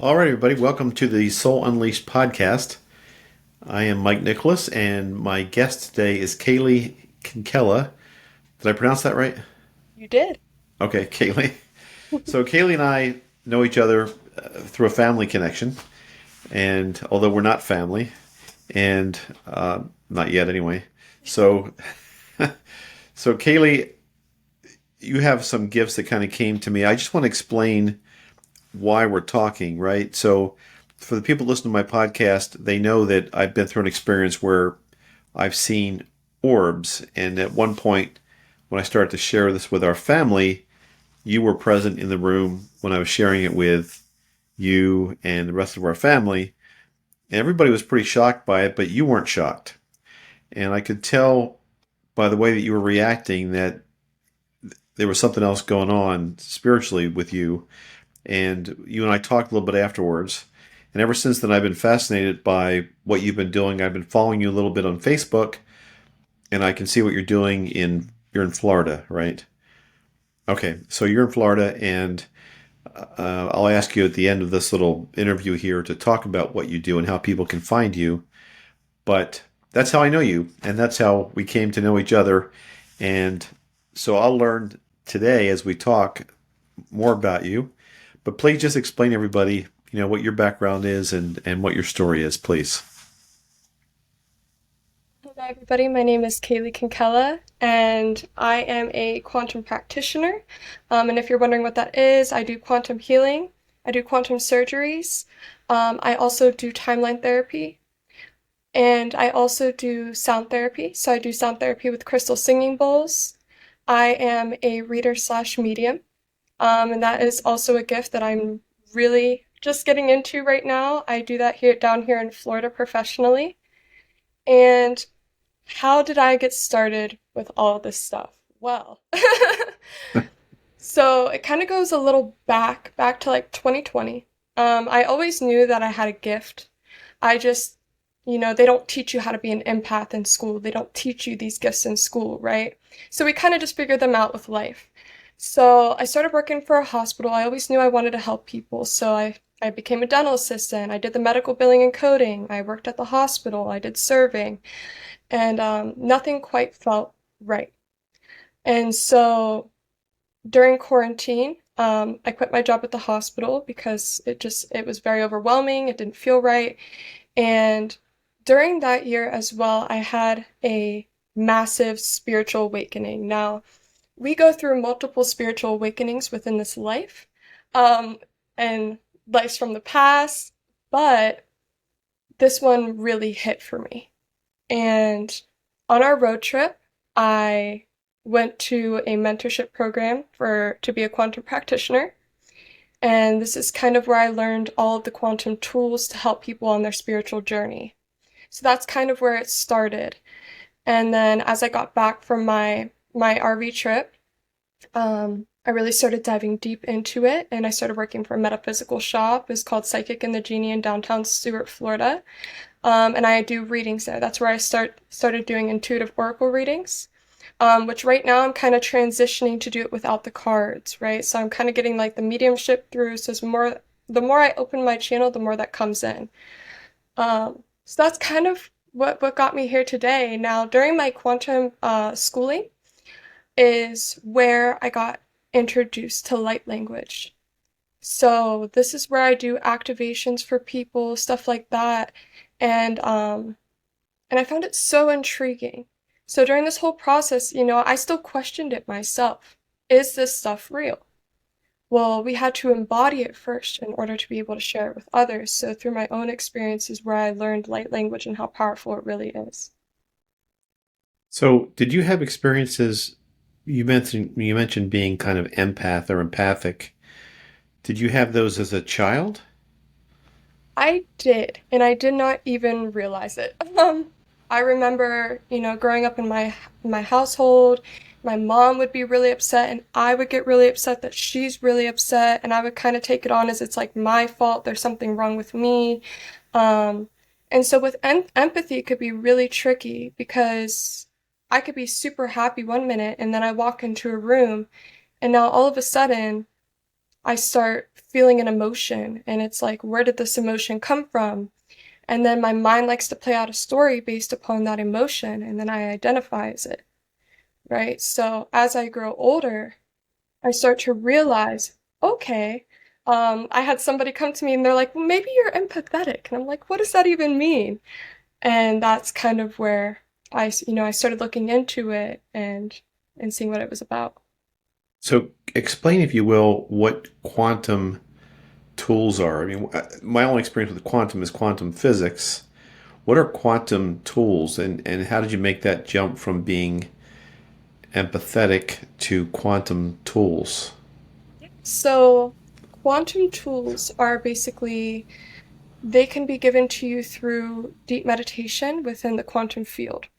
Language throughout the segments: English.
All right, everybody, welcome to the Soul Unleashed podcast. I am Mike Nicholas, and my guest today is Kaylee Kinkela. Did I pronounce that right? You did. Okay, Kaylee. So, Kaylee and I know each other through a family connection, and although we're not family, and not yet anyway. So, so Kaylee, you have some gifts that kind of came to me. I just want to explain why we're talking, right? So, for the people listening to my podcast, they know that I've been through an experience where I've seen orbs. And at one point, when I started to share this with our family, you were present in the room when I was sharing it with you and the rest of our family. And everybody was pretty shocked by it, but you weren't shocked. And I could tell by the way that you were reacting that there was something else going on spiritually with you. And you and I talked a little bit afterwards. And ever since then, I've been fascinated by what you've been doing. I've been following you a little bit on Facebook, and I can see what you're doing you're in Florida, right? Okay, so you're in Florida, and I'll ask you at the end of this little interview here to talk about what you do and how people can find you. But that's how I know you, and that's how we came to know each other. And so I'll learn today as we talk more about you. But please just explain to everybody, what your background is and what your story is, please. Hello, everybody. My name is Kaylee Kinkela, and I am a quantum practitioner. And if you're wondering what that is, I do quantum healing, I do quantum surgeries, I also do timeline therapy, and I also do sound therapy. So I do sound therapy with crystal singing bowls. I am a reader slash medium, and that is also a gift that I'm really just getting into right now. I do that here down here in Florida professionally. And how did I get started with all this stuff? Well, so it kind of goes a little back to like 2020. I always knew that I had a gift. I just, they don't teach you how to be an empath in school. They don't teach you these gifts in school, right? So we kind of just figured them out with life. So I started working for a hospital. I always knew I wanted to help people. So I became a dental assistant. I did the medical billing and coding. I worked at the hospital. I did serving. And nothing quite felt right. And so during quarantine, I quit my job at the hospital because it was very overwhelming. It didn't feel right. And during that year as well, I had a massive spiritual awakening. Now, we go through multiple spiritual awakenings within this life, um, and lives from the past, but this one really hit for me. And on our road trip, I went to a mentorship program for to be a quantum practitioner. And this is kind of where I learned all of the quantum tools to help people on their spiritual journey. So that's kind of where it started. And then as I got back from my RV trip, I really started diving deep into it, and I started working for a metaphysical shop. It's called Psychic and the Genie in downtown Stuart, Florida. And I do readings there. That's where I started doing intuitive oracle readings, which right now I'm kind of transitioning to do it without the cards, right? So I'm kind of getting like the mediumship through. So the more I open my channel, the more that comes in. So that's kind of what got me here today. Now, during my quantum schooling is where I got introduced to light language. So this is where I do activations for people, stuff like that. And I found it so intriguing. So during this whole process, I still questioned it myself. Is this stuff real? Well, we had to embody it first in order to be able to share it with others. So through my own experiences where I learned light language and how powerful it really is. So, did you have experiences? You mentioned being kind of empath or empathic. Did you have those as a child? I did, and I did not even realize it. I remember, growing up in my household, my mom would be really upset, and I would get really upset that she's really upset, and I would kind of take it on as it's like my fault. There's something wrong with me, um, and so with empathy, it could be really tricky because I could be super happy one minute, and then I walk into a room, and now all of a sudden I start feeling an emotion, and it's like, where did this emotion come from? And then my mind likes to play out a story based upon that emotion, and then I identify as it, right? So as I grow older, I start to realize, okay, I had somebody come to me and they're like, well, maybe you're empathetic. And I'm like, what does that even mean? And that's kind of where I started looking into it and seeing what it was about. So explain, if you will, what quantum tools are. I mean, my only experience with quantum is quantum physics. What are quantum tools, and how did you make that jump from being empathetic to quantum tools? So, quantum tools are basically, they can be given to you through deep meditation within the quantum field,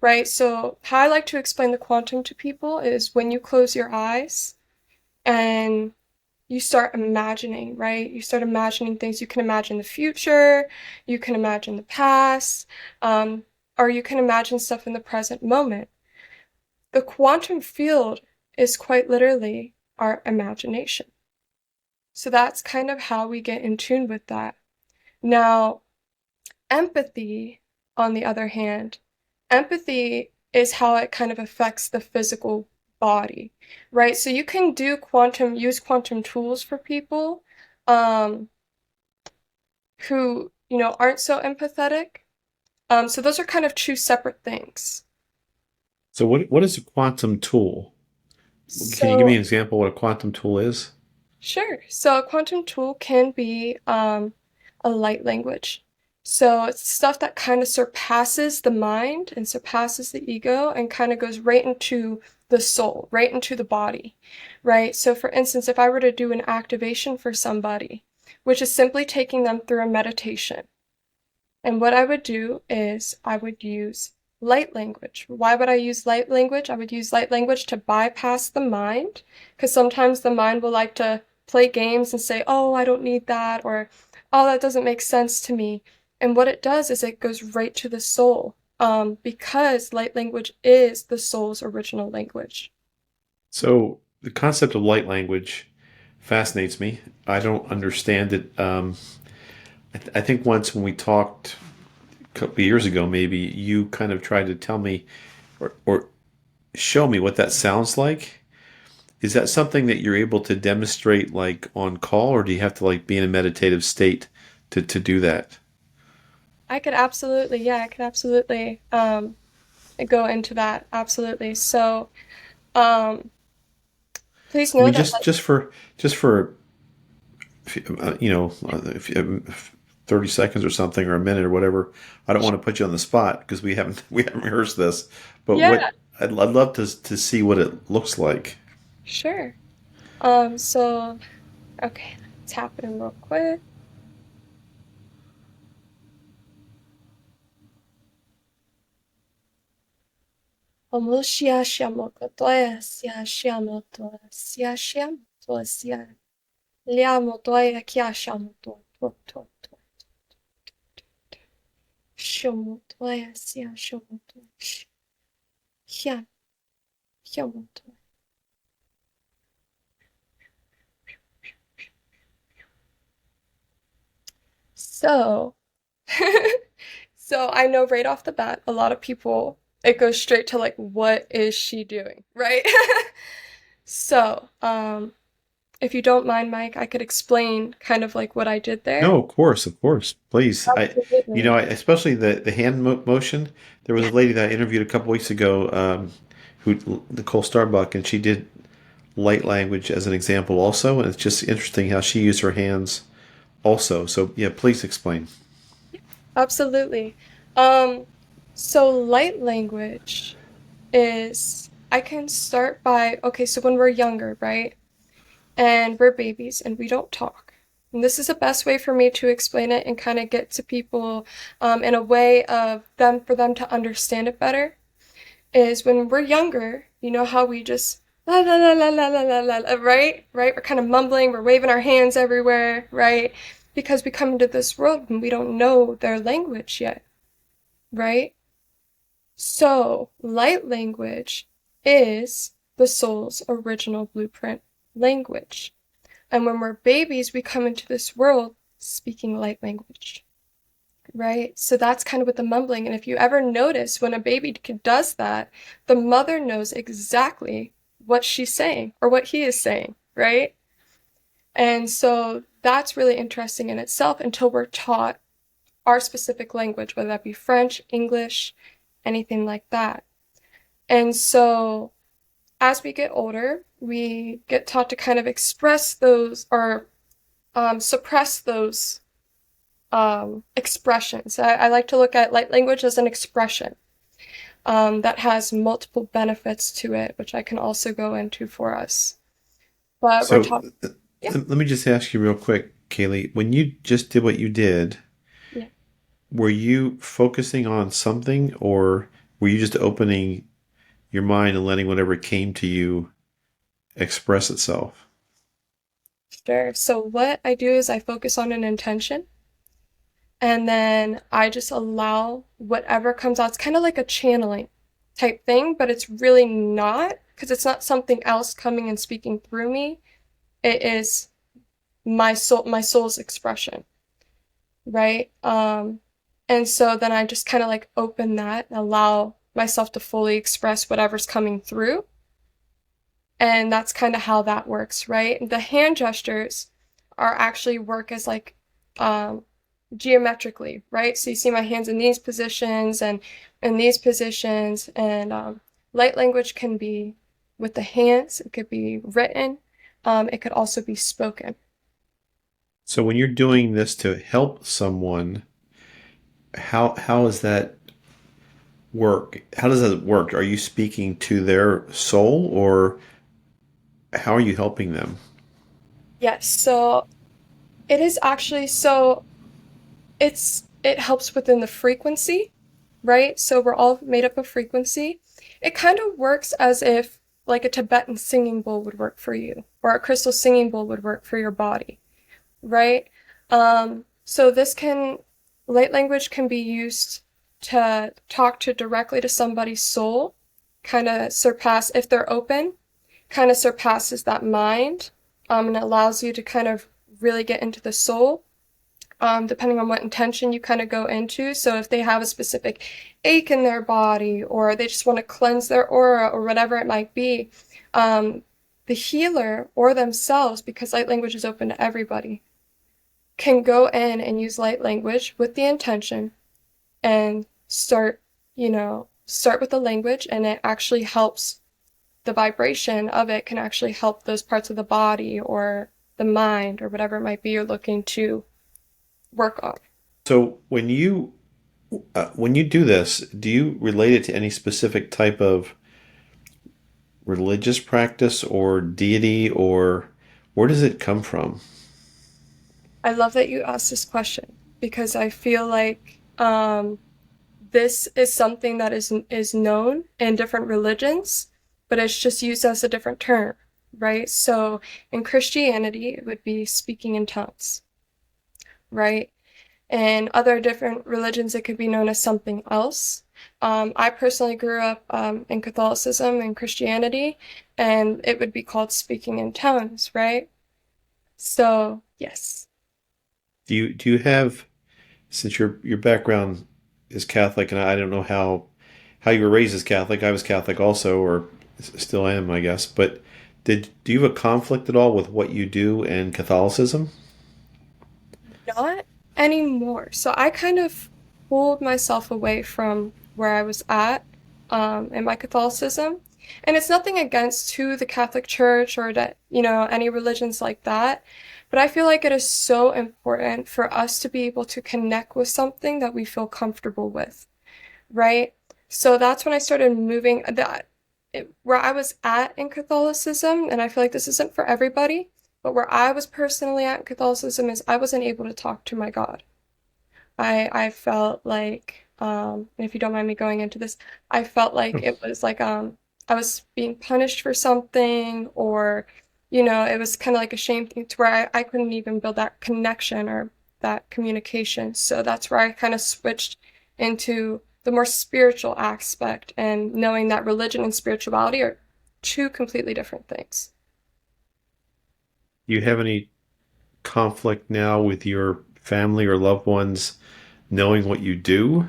right? So, how I like to explain the quantum to people is when you close your eyes and you start imagining, right? You start imagining things. You can imagine the future, you can imagine the past, um, or you can imagine stuff in the present moment. The quantum field is quite literally our imagination. So that's kind of how we get in tune with that. Now, empathy, on the other hand, empathy is how it kind of affects the physical body, right? So you can use quantum tools for people um, who, aren't so empathetic. So those are kind of two separate things. So what is a quantum tool? Can you give me So an example of what a quantum tool is? sure. So a quantum tool can be a light language. So it's stuff that kind of surpasses the mind and surpasses the ego and kind of goes right into the soul, right into the body, right? So for instance, if I were to do an activation for somebody, which is simply taking them through a meditation, and what I would do is I would use light language. Why would I use light language? I would use light language to bypass the mind, because sometimes the mind will like to play games and say, oh, I don't need that, or oh, that doesn't make sense to me. And what it does is it goes right to the soul, because light language is the soul's original language. So the concept of light language fascinates me. I don't understand it. I think once when we talked a couple of years ago, maybe you kind of tried to tell me or show me what that sounds like. Is that something that you're able to demonstrate like on call, or do you have to like be in a meditative state to do that? I could absolutely go into that. Absolutely. So, um, please I know mean, that, just for if 30 seconds or something, or a minute or whatever. I don't want to put you on the spot because we haven't rehearsed this. But yeah, I'd love to see what it looks like. sure. So, okay, let's tap it in real quick. Omushia shiamotoya sia shiamotoya sia shiamotoya sia liamotoya kia shiamoto to to to shiomotoya sia shiomoto hia hiamoto. So, so I know right off the bat, a lot of people, it goes straight to like, what is she doing, right? So, if you don't mind, Mike, I could explain kind of like what I did there. No, of course, please. Absolutely. Especially the hand motion. There was Yeah, a lady that I interviewed a couple weeks ago, who Nicole Starbuck, and she did light language as an example also, and it's just interesting how she used her hands also. So yeah, please explain. absolutely. Um, so light language is, I can start by, okay, so when we're younger, right? And we're babies and we don't talk. And this is the best way for me to explain it and kind of get to people in a way of them for them to understand it better. Is when we're younger, you know how we just la la la la la la la la, right? Right? We're kind of mumbling, we're waving our hands everywhere, right? Because we come into this world and we don't know their language yet, right? So, light language is the soul's original blueprint language. And when we're babies, we come into this world speaking light language, right? So that's kind of with the mumbling. And if you ever notice when a baby does that, the mother knows exactly what she's saying or what he is saying, right? And so that's really interesting in itself until we're taught our specific language, whether that be French, English, anything like that. And so as we get older, we get taught to kind of express those or suppress those expressions. I like to look at light language as an expression that has multiple benefits to it, which I can also go into for us. But we're So talking, yeah, let me just ask you real quick, Kaylee, when you just did what you did, yeah. were you focusing on something or were you just opening your mind and letting whatever came to you express itself? Sure. So what I do is I focus on an intention and then I just allow whatever comes out. It's kind of like a channeling type thing, but it's really not because it's not something else coming and speaking through me. It is my soul's expression, right? And so then I just kind of like open that and allow myself to fully express whatever's coming through. And that's kind of how that works, right? The hand gestures are actually work as like um, geometrically, right? So you see my hands in these positions and in these positions, and light language can be with the hands, it could be written, it could also be spoken. So when you're doing this to help someone, how does that work? How does that work? Are you speaking to their soul or how are you helping them? Yes, so it is actually so it helps within the frequency, right? So we're all made up of frequency. It kind of works as if like a Tibetan singing bowl would work for you, or a crystal singing bowl would work for your body, right? So this can light language can be used to talk to directly to somebody's soul, kind of surpass if they're open, kind of surpasses that mind, and it allows you to kind of really get into the soul depending on what intention you kind of go into. So if they have a specific ache in their body or they just want to cleanse their aura or whatever it might be, the healer or themselves, because light language is open to everybody, can go in and use light language with the intention and start with the language, and it actually helps. The vibration of it can actually help those parts of the body or the mind or whatever it might be you're looking to work on. So when you do this, do you relate it to any specific type of religious practice or deity or where does it come from? I love that you asked this question because I feel like this is something that is known in different religions, but it's just used as a different term, right? So in Christianity, it would be speaking in tongues, right? In other different religions, it could be known as something else. I personally grew up in Catholicism and Christianity, and it would be called speaking in tongues, right? So, yes. Do you have since your background is Catholic and I don't know how you were raised as Catholic. I was Catholic also or still am, I guess. But did do you have a conflict at all with what you do and Catholicism? Not anymore. So I kind of pulled myself away from where I was at in my Catholicism. And it's nothing against to the Catholic Church or that, any religions like that. But I feel like it is so important for us to be able to connect with something that we feel comfortable with, right? So that's when I started moving where I was at in Catholicism, and I feel like this isn't for everybody, but where I was personally at in Catholicism is I wasn't able to talk to my God. I felt like, and if you don't mind me going into this, I felt like it was like I was being punished for something, or it was kind of like a shame thing to where I couldn't even build that connection or that communication. So that's where I kind of switched into the more spiritual aspect and knowing that religion and spirituality are two completely different things. you have any conflict now with your family or loved ones knowing what you do?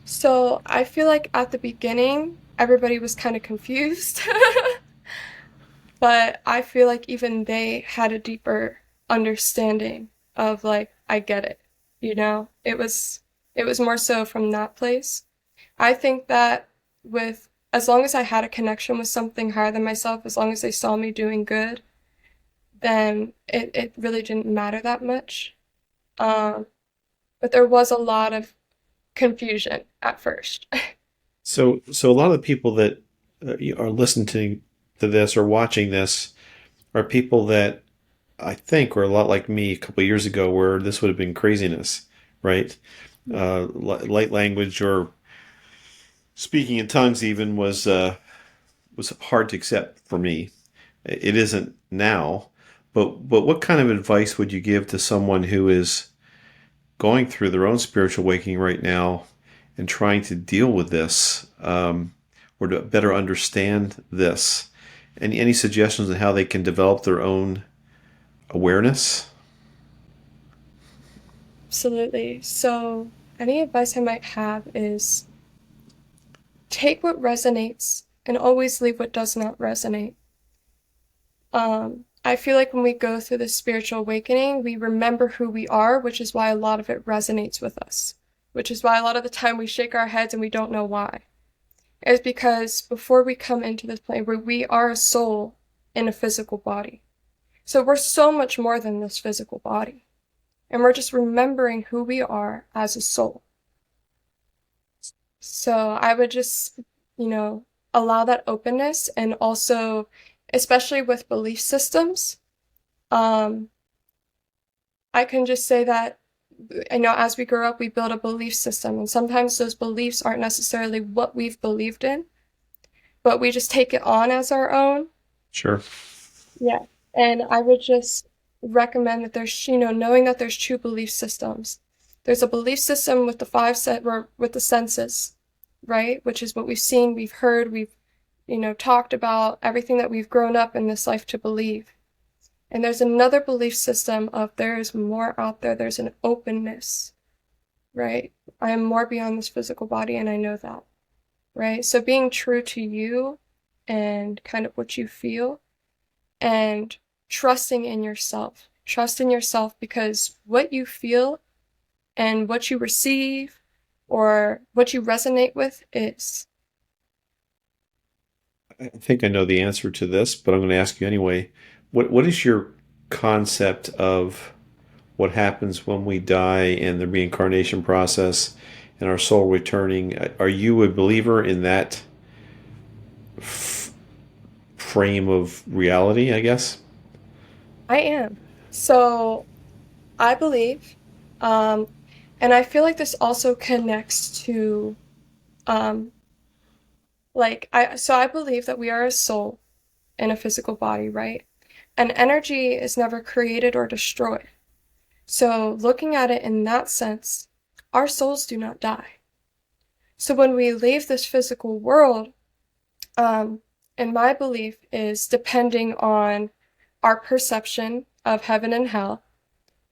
So I feel like at the beginning, everybody was kind of confused. But I feel like even they had a deeper understanding of like, I get it, you know? It was more so from that place. I think that with as long as I had a connection with something higher than myself, as long as they saw me doing good, then it really didn't matter that much. Um, but there was a lot of confusion at first. So a lot of the people that are listening to this or watching this are people that I think were a lot like me a couple of years ago, where this would have been craziness, right? Light language or speaking in tongues even was hard to accept for me. It isn't now, but what kind of advice would you give to someone who is going through their own spiritual awakening right now and trying to deal with this, or to better understand this? Any suggestions on how they can develop their own awareness? Absolutely. So, any advice I might have is take what resonates and always leave what does not resonate. I feel like when we go through this spiritual awakening, we remember who we are, which is why a lot of it resonates with us, which is why a lot of the time we shake our heads and we don't know why. It's because before we come into this plane where we are a soul in a physical body. So we're so much more than this physical body. And we're just remembering who we are as a soul. So I would just, you know, allow that openness and also, especially with belief systems, um, I can just say that, as we grow up, we build a belief system, and sometimes those beliefs aren't necessarily what we've believed in, but we just take it on as our own. Sure. Yeah. And I would just recommend that knowing that there's two belief systems. There's a belief system with the or with the senses, right? Which is what we've seen, we've heard, we've, talked about, everything that we've grown up in this life to believe. And there's another belief system of there is more out there, there's an openness, right? I am more beyond this physical body, and I know that, right? So being true to you and kind of what you feel and trusting in yourself. Trust in yourself because what you feel and what you receive or what you resonate with is. I think I know the answer to this, but I'm going to ask you anyway. What is your concept of what happens when we die and the reincarnation process and our soul returning? Are you a believer in that f- frame of reality, I guess? I am. So I believe, um, and I feel like this also connects to, um, I believe that we are a soul in a physical body, right? And energy is never created or destroyed. So looking at it in that sense, our souls do not die. So when we leave this physical world, um, and my belief is depending on our perception of heaven and hell,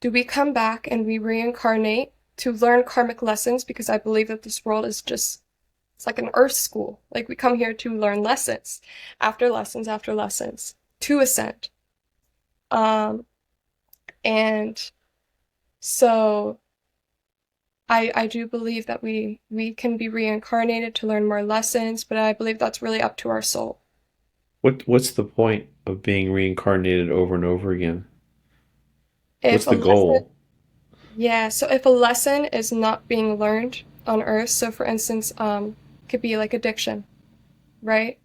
do we come back and we reincarnate to learn karmic lessons? Because I believe that this world is just, it's like an earth school. Like we come here to learn lessons after lessons to ascend. Um, and so I do believe that we can be reincarnated to learn more lessons, but I believe that's really up to our soul. What's the point of being reincarnated over and over again? What's If a the lesson, goal? yeah, so if a lesson is not being learned on Earth, so for instance, could be like addiction, right?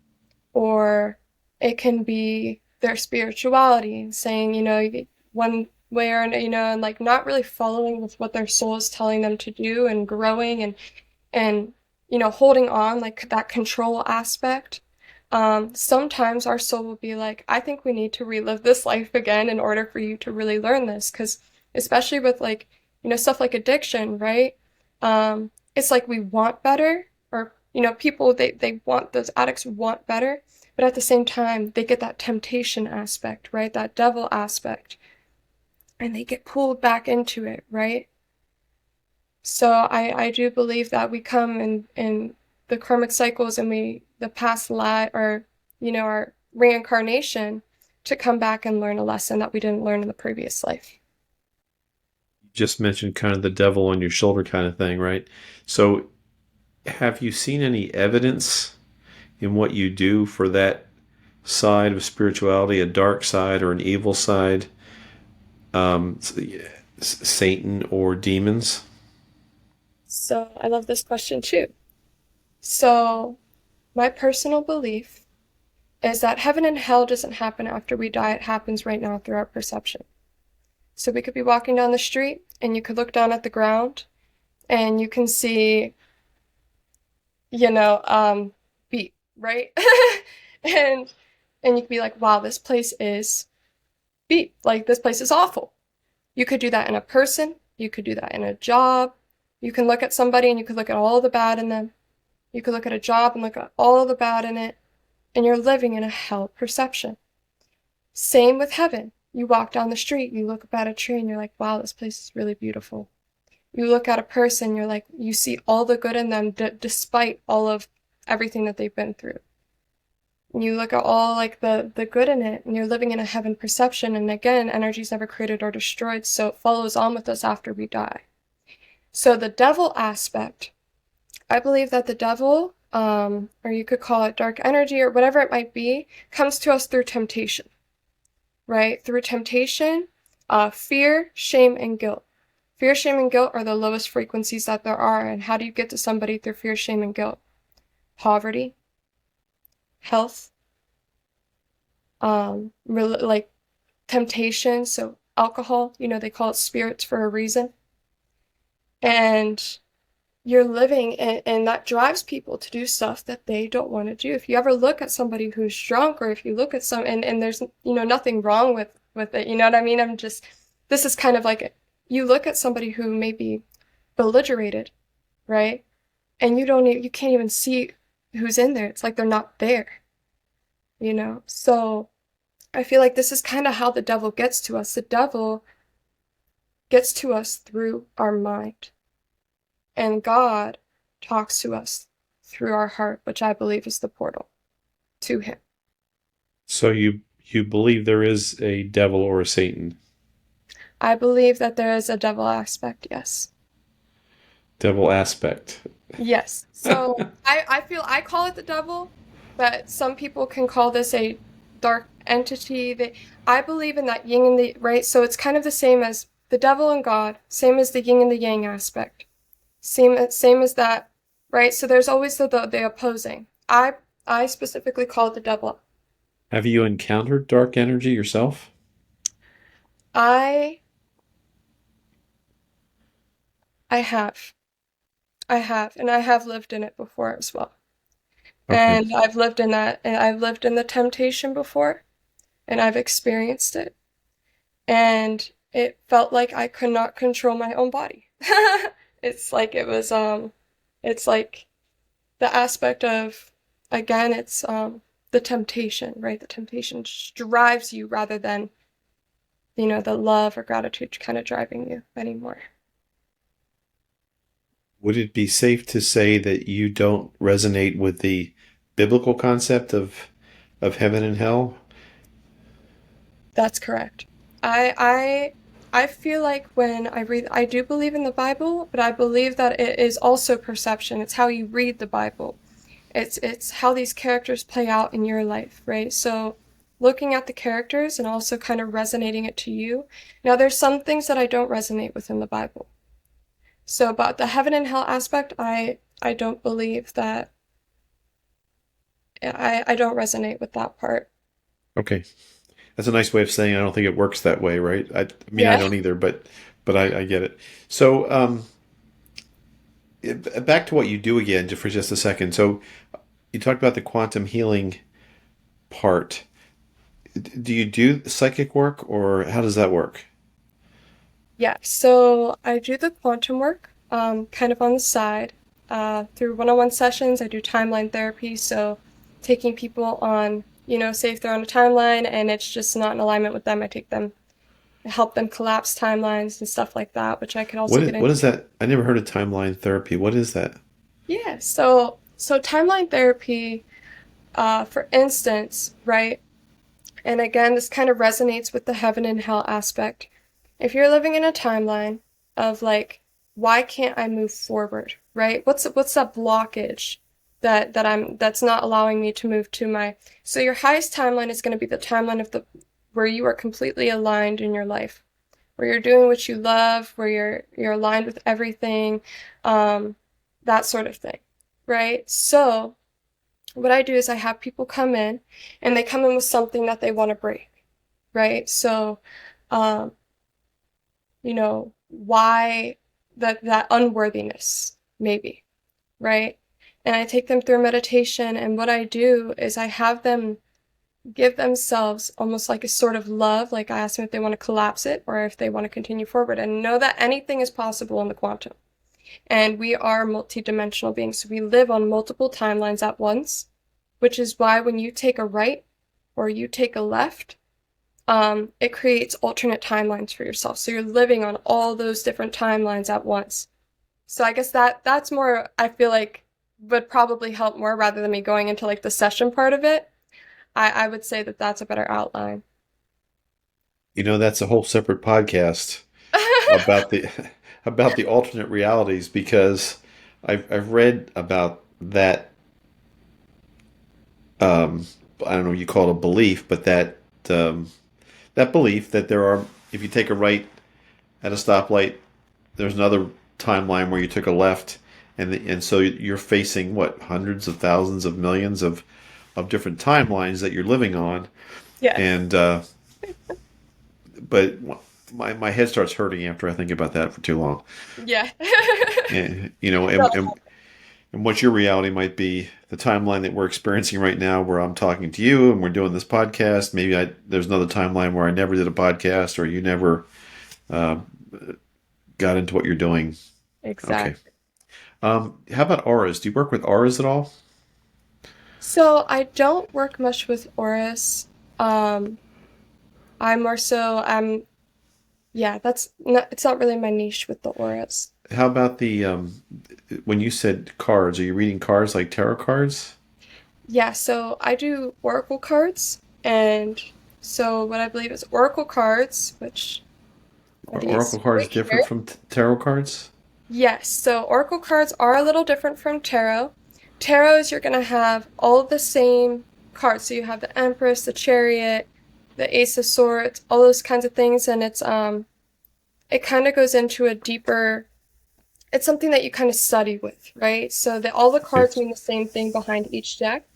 Or it can be their spirituality, saying, one way or another, and like not really following with what their soul is telling them to do and growing and holding on like that control aspect. Sometimes our soul will be like, I think we need to relive this life again in order for you to really learn this. Because especially with like, stuff like addiction, right? It's like we want better, or People, they want, those addicts want better, but at the same time, they get that temptation aspect, right? That devil aspect, and they get pulled back into it, right? So I do believe that we come in the karmic cycles and the past life, or, our reincarnation, to come back and learn a lesson that we didn't learn in the previous life. You just mentioned kind of the devil on your shoulder kind of thing, right? So have you seen any evidence in what you do for that side of spirituality, a dark side or an evil side, um, Satan or demons? So I love this question too. So my personal belief is that heaven and hell doesn't happen after we die. It happens right now through our perception. So we could be walking down the street and you could look down at the ground and you can see, you know, beat, right? and and you could be like, wow, this place is beat. Like, this place is awful. You could do that in a person, you could do that in a job. You can look at somebody and you could look at all the bad in them. You could look at a job and look at all the bad in it, and you're living in a hell perception. Same with heaven. You walk down the street, you look up at a tree, and you're like, wow, this place is really beautiful. You look at a person, you're like, you see all the good in them despite all of everything that they've been through. And you look at all like the good in it, and you're living in a heaven perception. And again, energy is never created or destroyed, so it follows on with us after we die. So the devil aspect, I believe that the devil, or you could call it dark energy or whatever it might be, comes to us through temptation, right? Through temptation, fear, shame, and guilt. Fear, shame, and guilt are the lowest frequencies that there are. And how do you get to somebody through fear, shame, and guilt? Poverty, health, like temptation. So alcohol, they call it spirits for a reason. And you're living, and that drives people to do stuff that they don't want to do. If you ever look at somebody who's drunk, or if you look at and there's, nothing wrong with it, you know what I mean? This is kind of like, you look at somebody who may be belligerent, right? And you can't even see who's in there. It's like they're not there, So I feel like this is kind of how the devil gets to us. The devil gets to us through our mind. And God talks to us through our heart, which I believe is the portal to Him. So you believe there is a devil or a Satan? I believe that there is a devil aspect, yes. Devil aspect. Yes. So I feel I call it the devil, but some people can call this a dark entity. I believe in that yin and the, right? So it's kind of the same as the devil and God, same as the yin and the yang aspect. Same as that, right? So there's always the opposing. I specifically call it the devil. Have you encountered dark energy yourself? I I have. And I have lived in it before as well. Okay. And I've lived in that, and I've lived in the temptation before, and I've experienced it. And it felt like I could not control my own body. It's like it's like the aspect of, again, it's the temptation, right? The temptation just drives you rather than, the love or gratitude kind of driving you anymore. Would it be safe to say that you don't resonate with the biblical concept of heaven and hell? That's correct. I feel like when I read, I do believe in the Bible, but I believe that it is also perception. It's how you read the Bible. It's how these characters play out in your life, right? So looking at the characters and also kind of resonating it to you. Now there's some things that I don't resonate with in the Bible. So about the heaven and hell aspect, I don't believe that, I don't resonate with that part. Okay. That's a nice way of saying I don't think it works that way, right? I mean, I Yeah. don't either, but I get it. So, back to what you do again, for just a second. So, you talked about the quantum healing part. Do you do psychic work, or how does that work? Yeah, so I do the quantum work, kind of on the side. through one-on-one sessions. I do timeline therapy, so taking people on, say if they're on a timeline and it's just not in alignment with them, I take them, help them collapse timelines and stuff like that, which I could also get What is into. that? I never heard of timeline therapy. What is that? Yeah, so timeline therapy, for instance, right? And again, this kind of resonates with the heaven and hell aspect. If you're living in a timeline of like, why can't I move forward, right? What's that blockage that's not allowing me to move to my. So your highest timeline is going to be the timeline of the where you are completely aligned in your life, where you're doing what you love, where you're aligned with everything, um, that sort of thing, right? So what I do is I have people come in and they come in with something that they want to break, right? So, um, why that unworthiness, maybe, right? And I take them through meditation, and what I do is I have them give themselves almost like a sort of love, like I ask them if they want to collapse it or if they want to continue forward, and know that anything is possible in the quantum. And we are multidimensional beings, so we live on multiple timelines at once, which is why when you take a right or you take a left, it creates alternate timelines for yourself. So you're living on all those different timelines at once. So I guess that's more, I feel like, would probably help more rather than me going into like the session part of it. I would say that that's a better outline. That's a whole separate podcast about the about the alternate realities because I've read about that. Um, I don't know what you call it a belief, but um, that belief that there are, if you take a right at a stoplight, there's another timeline where you took a left, and so you're facing what hundreds of thousands of millions of different timelines that you're living on, Yeah. and but my head starts hurting after I think about that for too long. Yeah. And No. and what your reality might be, the timeline that we're experiencing right now, where I'm talking to you and we're doing this podcast. Maybe there's another timeline where I never did a podcast, or you never uh, got into what you're doing. Okay. Exactly. How about auras? Do you work with auras at all? So I don't work much with auras. Um, I'm more so yeah, it's not really my niche with the auras. How about the when you said cards? Are you reading cards like tarot cards? Yeah, so I do oracle cards, and so what I believe is oracle cards, which are Are these oracle cards right different here. from tarot cards? Yes, so oracle cards are a little different from tarot. Tarot is you're gonna have all the same cards. So you have the Empress, the Chariot, the Ace of Swords, all those kinds of things, and it kind of goes into a deeper. It's something that you kind of study with, right? So that all the Okay. cards mean the same thing behind each deck.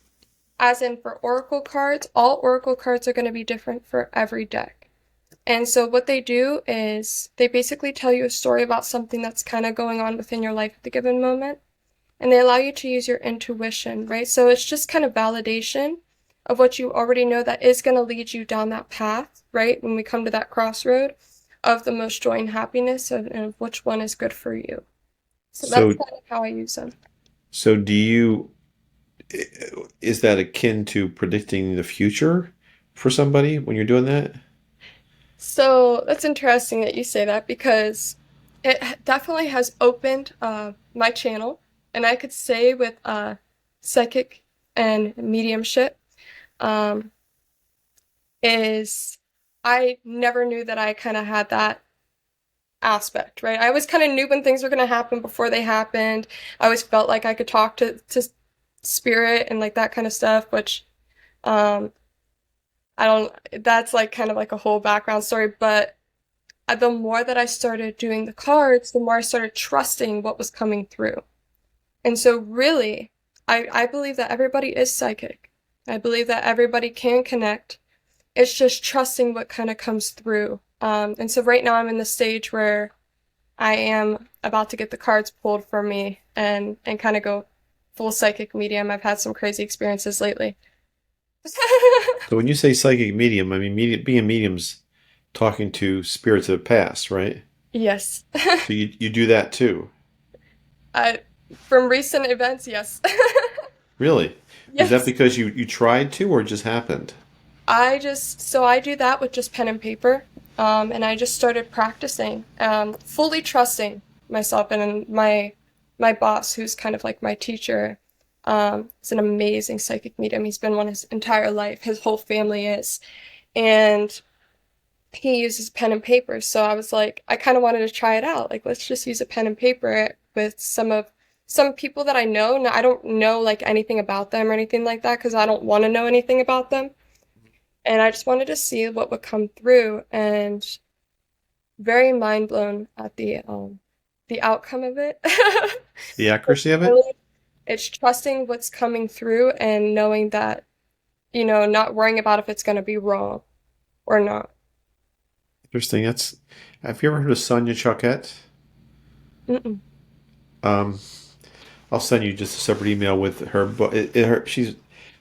As in for oracle cards, all oracle cards are going to be different for every deck. And so what they do is they basically tell you a story about something that's kind of going on within your life at the given moment. And they allow you to use your intuition, right? So it's just kind of validation of what you already know that is going to lead you down that path, right? When we come to that crossroad of the most joy and happiness of which one is good for you. So that's So kind of how I use them. so do you is that akin to predicting the future for somebody when you're doing that? So that's interesting that you say that because it definitely has opened my channel, and I could say with psychic and mediumship, um, is I never knew that I kind of had that aspect, right? I always kind of knew when things were going to happen before they happened. I always felt like I could talk to spirit and like that kind of stuff, which um, I don't. That's like kind of like a whole background story, but the more that I started doing the cards, the more I started trusting what was coming through. And so, really, I believe that everybody is psychic. I believe that everybody can connect. It's just trusting what kind of comes through. And so, right now, I'm in the stage where I am about to get the cards pulled for me and kind of go full psychic medium. I've had some crazy experiences lately. So when you say psychic medium, I mean being mediums talking to spirits of the past, right? Yes. So you do that too. From recent events, yes. Really? Was that Yes. because you tried to, or it just happened? So I do that with just pen and paper. And I just started practicing, fully trusting myself and my boss, who's kind of like my teacher. Is an amazing psychic medium. He's been one his entire life. His whole family is. And he uses pen and paper. So I was like, I kind of wanted to try it out. Like, let's just use a pen and paper with some people that I know. Now, I don't know like anything about them or anything like that because I don't want to know anything about them. And I just wanted to see what would come through, and very mind blown at the outcome of it. The accuracy of it? Really, it's trusting what's coming through and knowing that, not worrying about if it's going to be wrong or not. Interesting. That's. Have you ever heard of Sonia Choquette? Mm-mm. Um, I'll send you just a separate email with her book. She's.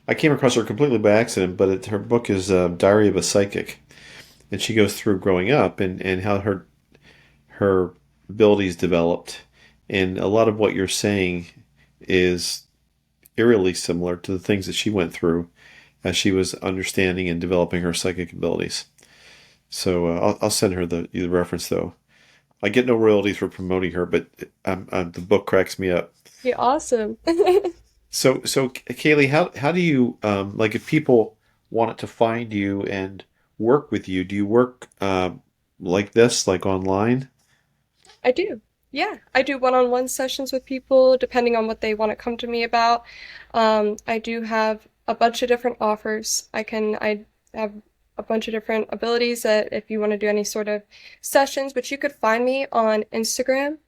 I came across her completely by accident, but her book is Diary of a Psychic, and she goes through growing up and how her abilities developed, and a lot of what you're saying is eerily similar to the things that she went through as she was understanding and developing her psychic abilities. So I'll send her the reference though. I get no royalties for promoting her, but the book cracks me up. You're awesome. So Kaylee, how do you like if people wanted to find you and work with you? Do you work like this, like online? I do. Yeah, I do one-on-one sessions with people depending on what they want to come to me about. I do have a bunch of different offers. I have a bunch of different abilities that if you want to do any sort of sessions, but you could find me on Instagram,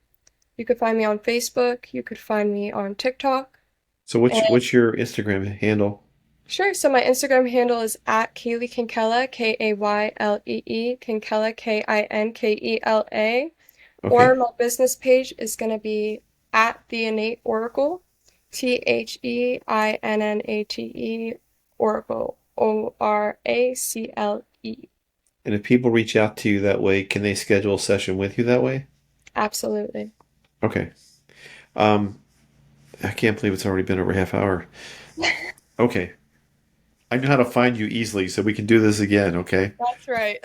you could find me on Facebook, you could find me on TikTok. So what's your Instagram handle? Sure. So my Instagram handle is at Kaylee Kinkela, Kaylee, Kinkela, Kinkela. Or Okay. my business page is going to be at the Innate Oracle, THEINNATE Oracle, ORACLE. And if people reach out to you that way, can they schedule a session with you that way? Absolutely. Okay. Um, I can't believe it's already been over a half hour. Okay. I know how to find you easily, so we can do this again, okay? That's right.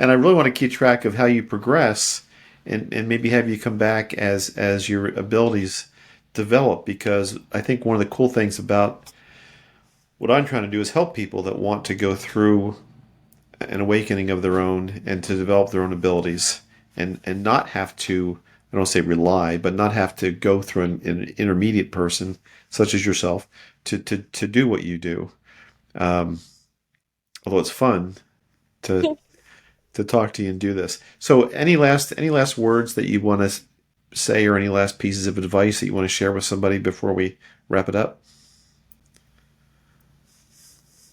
And I really want to keep track of how you progress and maybe have you come back as your abilities develop because I think one of the cool things about what I'm trying to do is help people that want to go through an awakening of their own and to develop their own abilities and not have to I don't say rely, but not have to go through an intermediate person such as yourself to do what you do. Um, although it's fun to talk to you and do this. So any last words that you want to say or any last pieces of advice that you want to share with somebody before we wrap it up?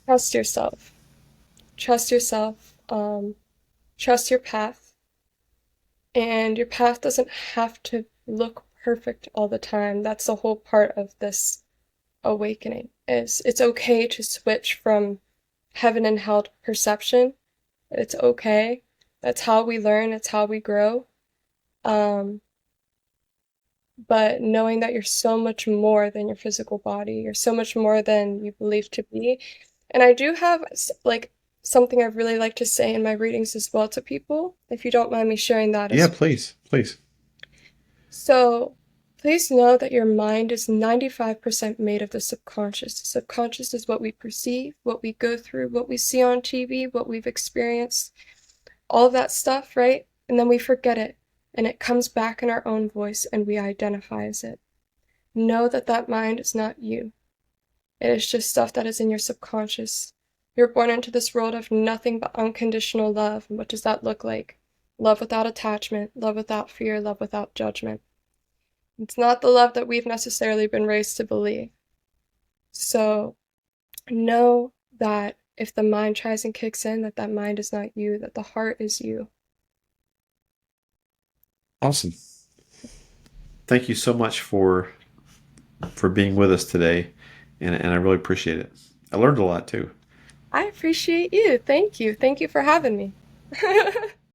Trust yourself. Trust yourself. Trust your path. And your path doesn't have to look perfect all the time. That's the whole part of this awakening is it's okay to switch from heaven and hell to perception. It's okay. That's how we learn, it's how we grow. Um, but knowing that you're so much more than your physical body, you're so much more than you believe to be. And I do have like something I really like to say in my readings as well to people, if you don't mind me sharing that Yeah, as please, please. so. Please know that your mind is 95% made of the subconscious. The subconscious is what we perceive, what we go through, what we see on TV, what we've experienced, all of that stuff, right? And then we forget it, and it comes back in our own voice, and we identify as it. Know that that mind is not you. It is just stuff that is in your subconscious. You're born into this world of nothing but unconditional love. And what does that look like? Love without attachment, love without fear, love without judgment. It's not the love that we've necessarily been raised to believe. So know that if the mind tries and kicks in, that that mind is not you, that the heart is you. Awesome. Thank you so much for being with us today, and I really appreciate it. I learned a lot too. I appreciate you. Thank you. Thank you for having me.